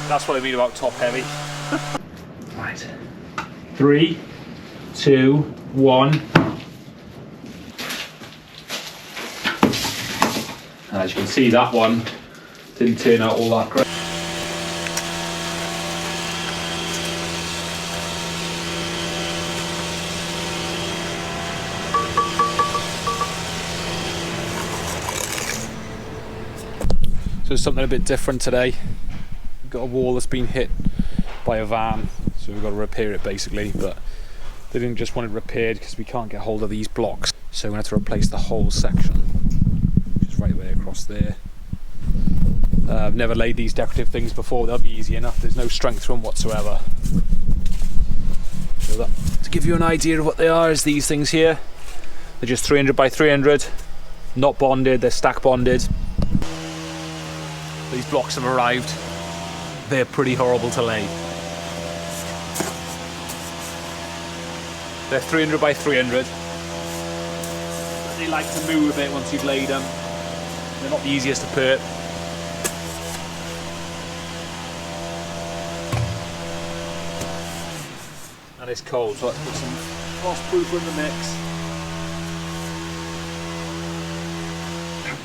That's what I mean about top heavy. Right. 3, 2, 1. As you can see, that one didn't turn out all that great. So it's something a bit different today. We've got a wall that's been hit by a van, so we've got to repair it basically, but they didn't just want it repaired because we can't get hold of these blocks, so we're going to have to replace the whole section, which is right way across there. I've never laid these decorative things before, they'll be easy enough, there's no strength to them whatsoever. So that, to give you an idea of what they are, is these things here. They're just 300 by 300, not bonded, they're stack bonded. These blocks have arrived. They're pretty horrible to lay. They're 300 by 300. They like to move a bit once you've laid them. They're not the easiest to put. And it's cold, so let's put some frostproof in the mix.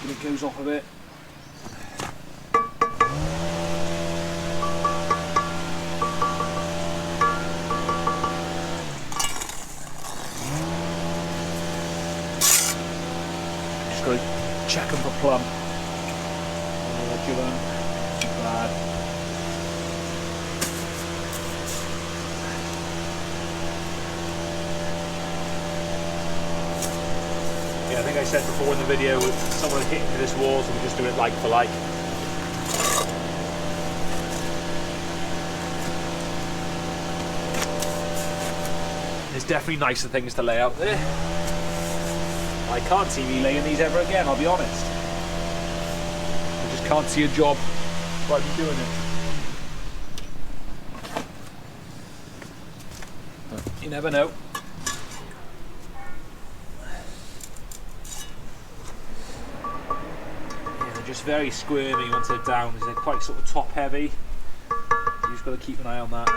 And it goes off a bit. Got to check them for plumb. Bad. Yeah, I think I said before in the video, with someone hitting this wall, so we're just doing it like for like. There's definitely nicer things to lay out there. I can't see me laying these ever again, I'll be honest. I just can't see a job while I'm doing it. But you never know. Yeah, they're just very squirmy once they're down, they're quite sort of top heavy. You just got to keep an eye on that.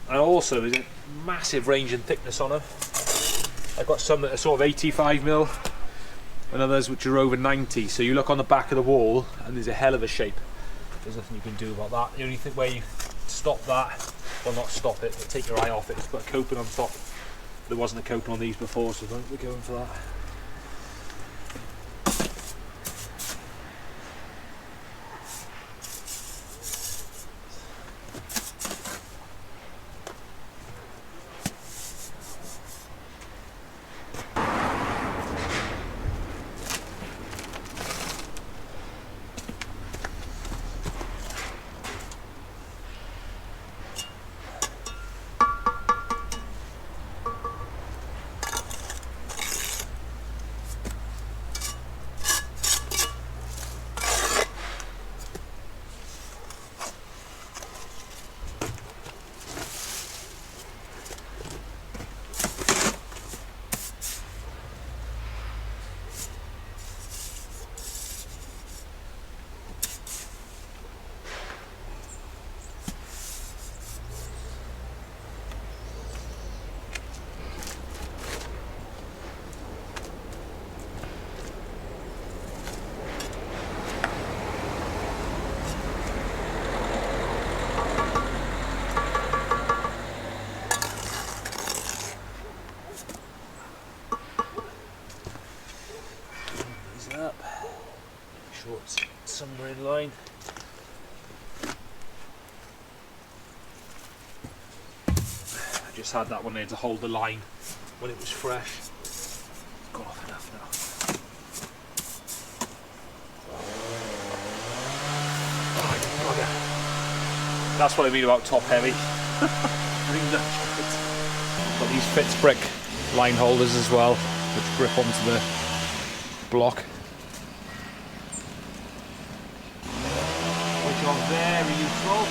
And also there's a massive range in thickness on them. I've got some that are sort of 85mm and others which are over 90, so you look on the back of the wall and there's a hell of a shape. There's nothing you can do about that. The only thing where you stop that, well not stop it, but take your eye off it, is put a coping on top. There wasn't a coping on these before, so we're going for that. Up. Make sure it's somewhere in line. I just had that one there to hold the line when it was fresh. It's gone off enough now. Oh, that's what I mean about top heavy. Got these Fitz brick line holders as well, which grip onto the block. Which are very useful.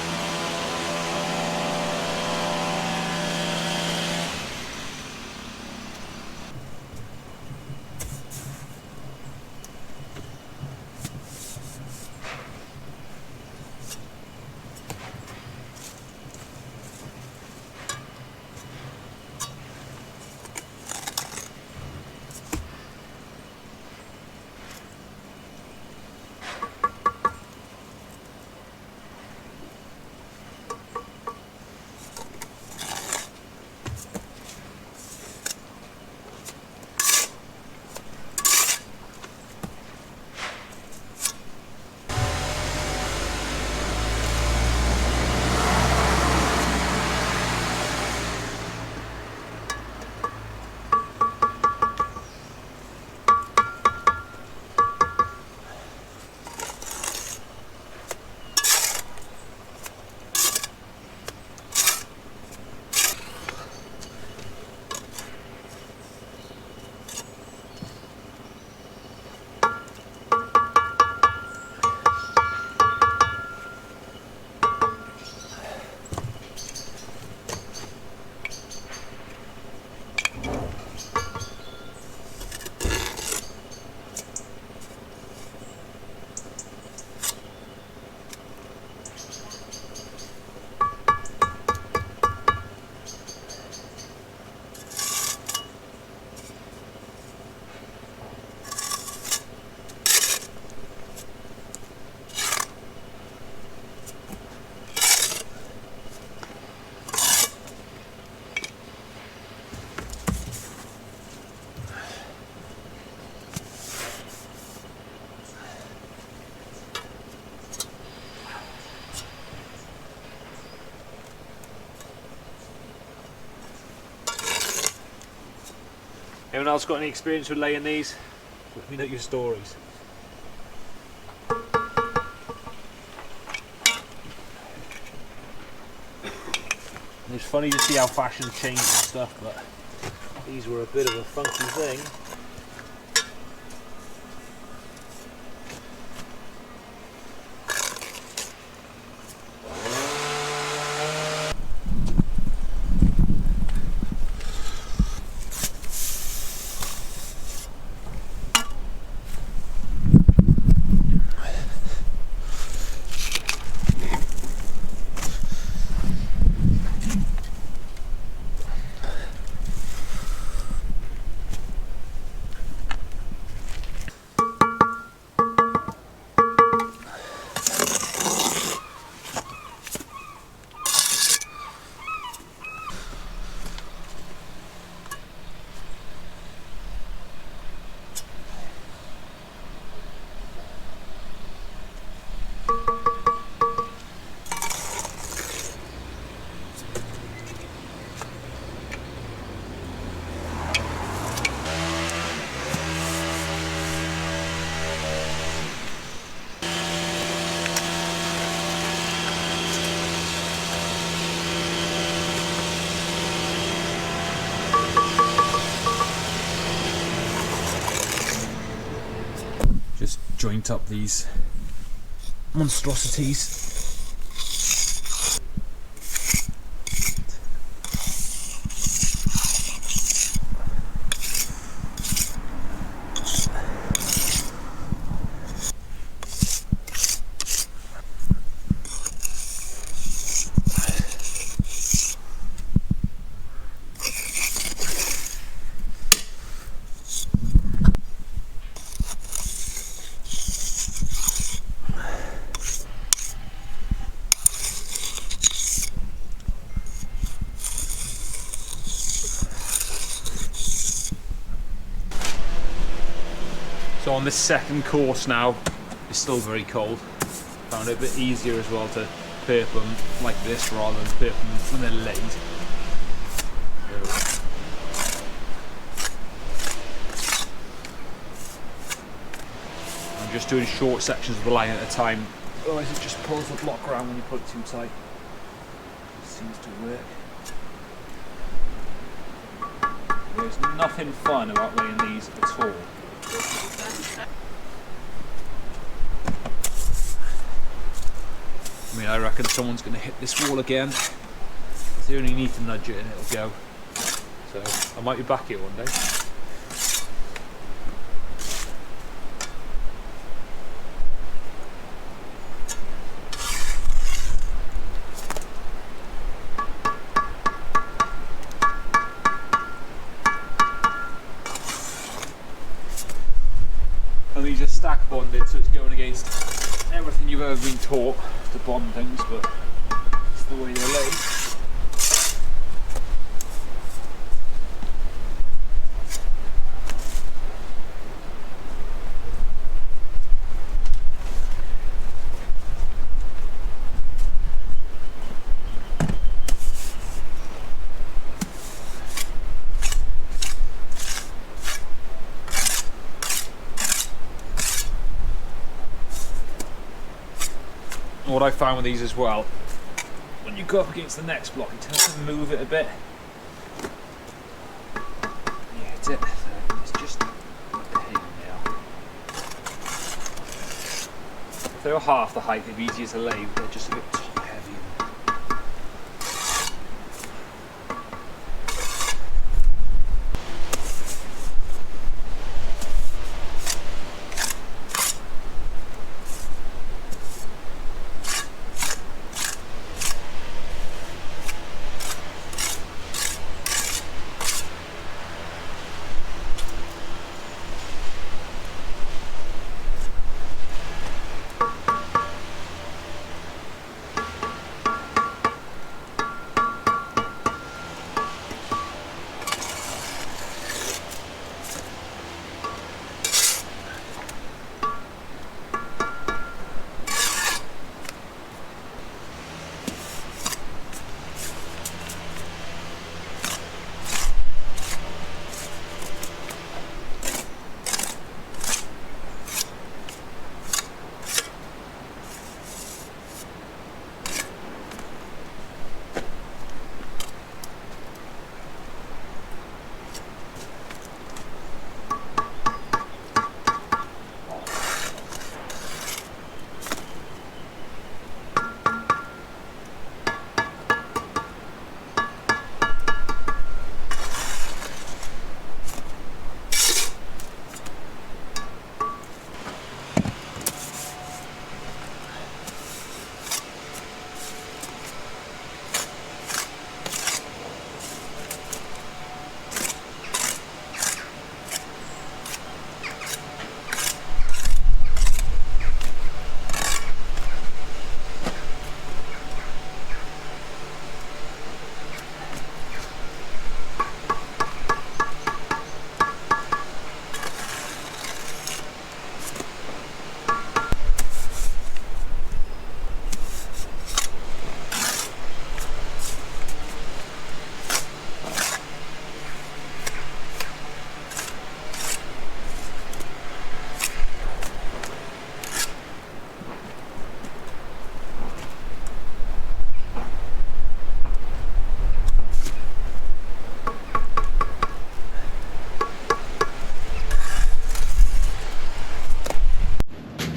Anyone else got any experience with laying these? Let me know your stories. It's funny to see how fashion's changed and stuff, but these were a bit of a funky thing. Just joint up these monstrosities. So on this second course now, it's still very cold. Found it a bit easier as well to perp them like this rather than perp them when they're laid. I'm just doing short sections of the line at a time, otherwise it just pulls the block around when you put it too tight. It seems to work. There's nothing fun about laying these at all. I mean, I reckon someone's going to hit this wall again. So you only need to nudge it and it'll go. So I might be back here one day. And these are stack bonded, so it's going against everything you've ever been taught to bond things, but it's the way they're laid. What I found with these as well, when you go up against the next block, it tends to move it a bit. Yeah, it's just a pain now. If they were half the height, they'd be easier to lay, but they're just a bit top heavy.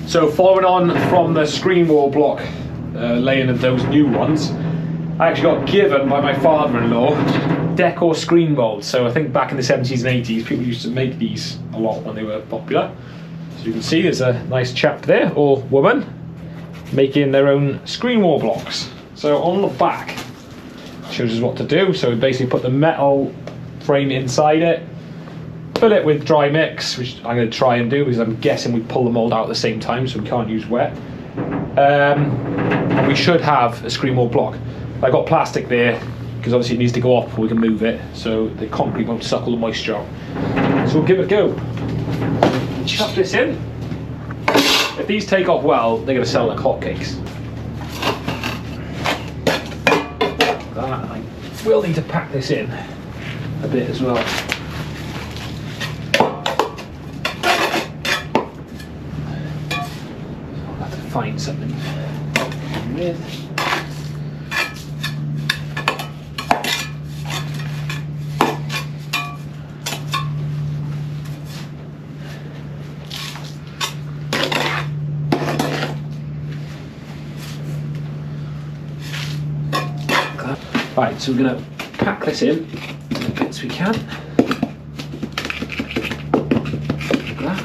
So following on from the screen wall block laying of those new ones, I actually got given by my father-in-law decor screen molds. So I think back in the 70s and 80s people used to make these a lot when they were popular. So you can see there's a nice chap there, or woman, making their own screen wall blocks. So on the back shows us what to do. So we basically put the metal frame inside it, fill it with dry mix, which I'm going to try and do because I'm guessing we pull the mould out at the same time, so we can't use wet. And we should have a screen wall block. I got plastic there because obviously it needs to go up before we can move it, so the concrete won't suck all the moisture out. So we'll give it a go. Chuck this in. If these take off well, they're going to sell like hotcakes. I will need to pack this in a bit as well. I'll have to find something with. Right, so we're going to pack this in the bits we can. Like that.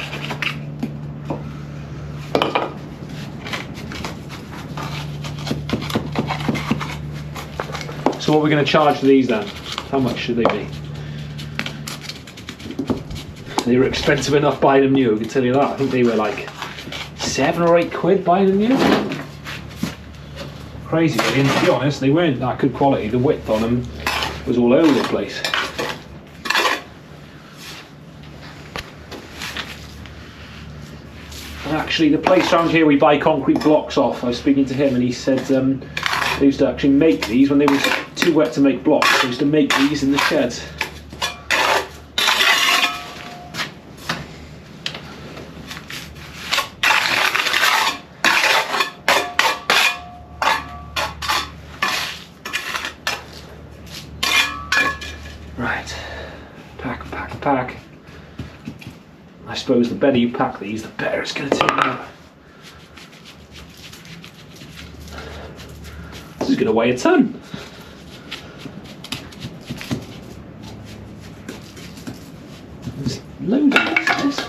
So what are we going to charge for these then? How much should they be? They were expensive enough buying them new, I can tell you that. I think they were like 7 or 8 quid buying them new. Crazy, and to be honest, they weren't that good quality. The width on them was all over the place. And actually, the place around here we buy concrete blocks off, I was speaking to him and he said they used to actually make these when they were too wet to make blocks. They used to make these in the sheds. Right, pack. I suppose the better you pack these, the better it's going to turn out. This is going to weigh a ton. There's loads of this.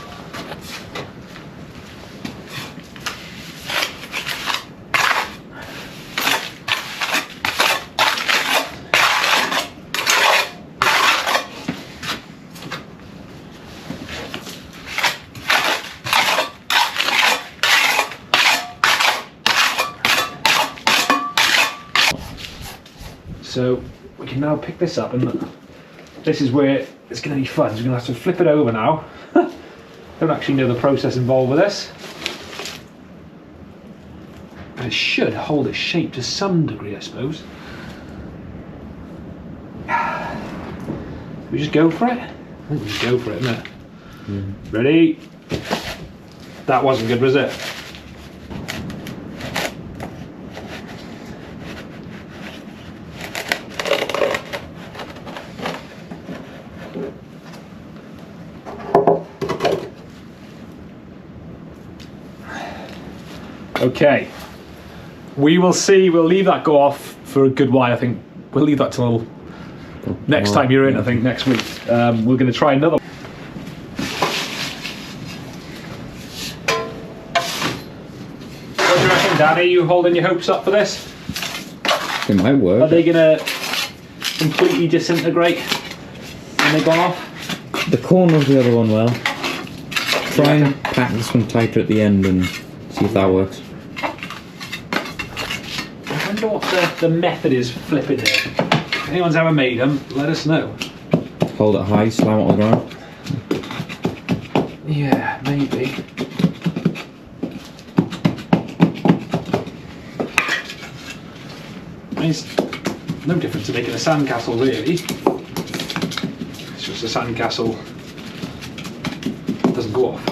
So we can now pick this up, and this is where it's going to be fun. So we're going to have to flip it over now. Don't actually know the process involved with this. But it should hold its shape to some degree, I suppose. We just go for it? I think we just go for it, isn't it? Ready? That wasn't good, was it? Okay, we will see. We'll leave that go off for a good while. I think we'll leave that till next time you're in. I think next week we're going to try another. What do you reckon, Danny? Are you holding your hopes up for this? It might work. Are they going to completely disintegrate when they've gone off? The corner of the other one will. Try and pack this one tighter at the end and see if that works. I wonder what the method is for flipping it. If anyone's ever made them, let us know. Hold it high, slam it on the ground. Yeah, maybe. It's no different to making a sandcastle, really. It's just a sandcastle that doesn't go off.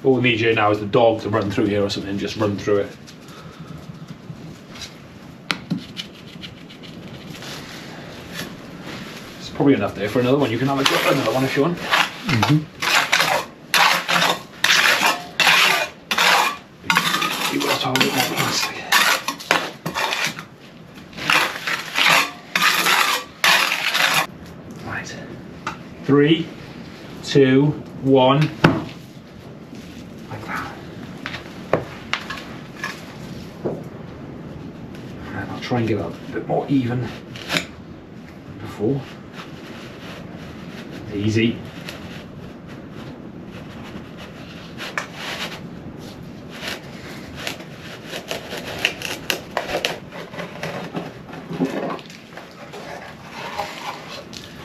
All we need here now is the dog to run through here or something, just run through it. It's probably enough there for another one. You can have another one if you want. You got to hold it more plastic. Right. 3, 2, 1. Like that. And I'll try and get it a bit more even than before. Easy.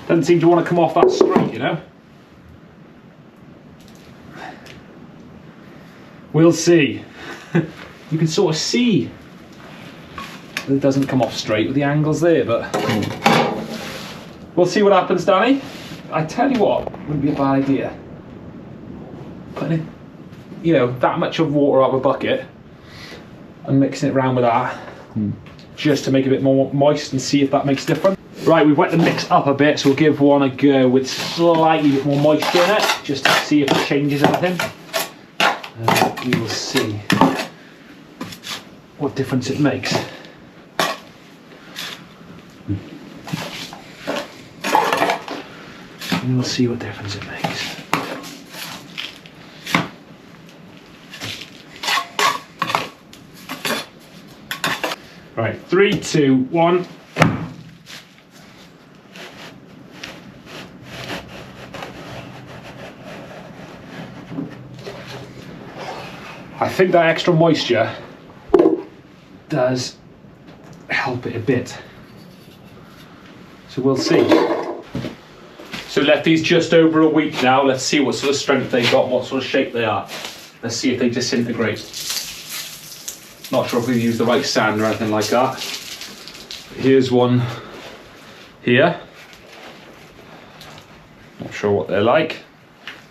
Doesn't seem to want to come off that straight, you know. We'll see. You can sort of see that it doesn't come off straight with the angles there, but we'll see what happens, Danny. I tell you what, wouldn't be a bad idea. Putting, you know, that much of water out of a bucket and mixing it around with that, just to make it a bit more moist and see if that makes a difference. Right, we've wet the mix up a bit, so we'll give one a go with slightly bit more moisture in it, just to see if it changes anything. We will see what difference it makes. And we'll see what difference it makes. Right, 3, 2, 1. I think that extra moisture does help it a bit. So we'll see. So left these just over a week now. Let's see what sort of strength they've got and what sort of shape they are. Let's see if they disintegrate. Not sure if we've used the right sand or anything like that. Here's one here. Not sure what they're like.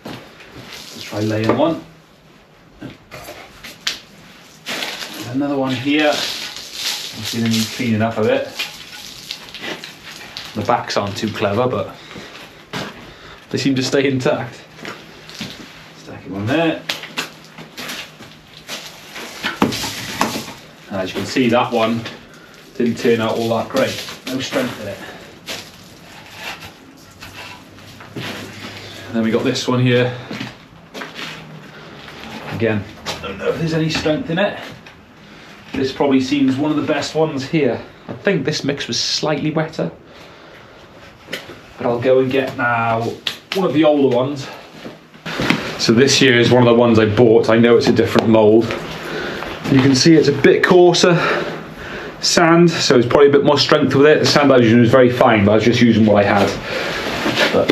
Let's try laying one. Another one here. I'm going to need cleaning up a bit. The backs aren't too clever, but they seem to stay intact. Stacking one there. And as you can see, that one didn't turn out all that great. No strength in it. And then we got this one here. Again, I don't know if there's any strength in it. This probably seems one of the best ones here. I think this mix was slightly wetter. But I'll go and get now one of the older ones. So this here is one of the ones I bought. I know it's a different mould. You can see it's a bit coarser sand, so it's probably a bit more strength with it. The sand I was using was very fine, but I was just using what I had. But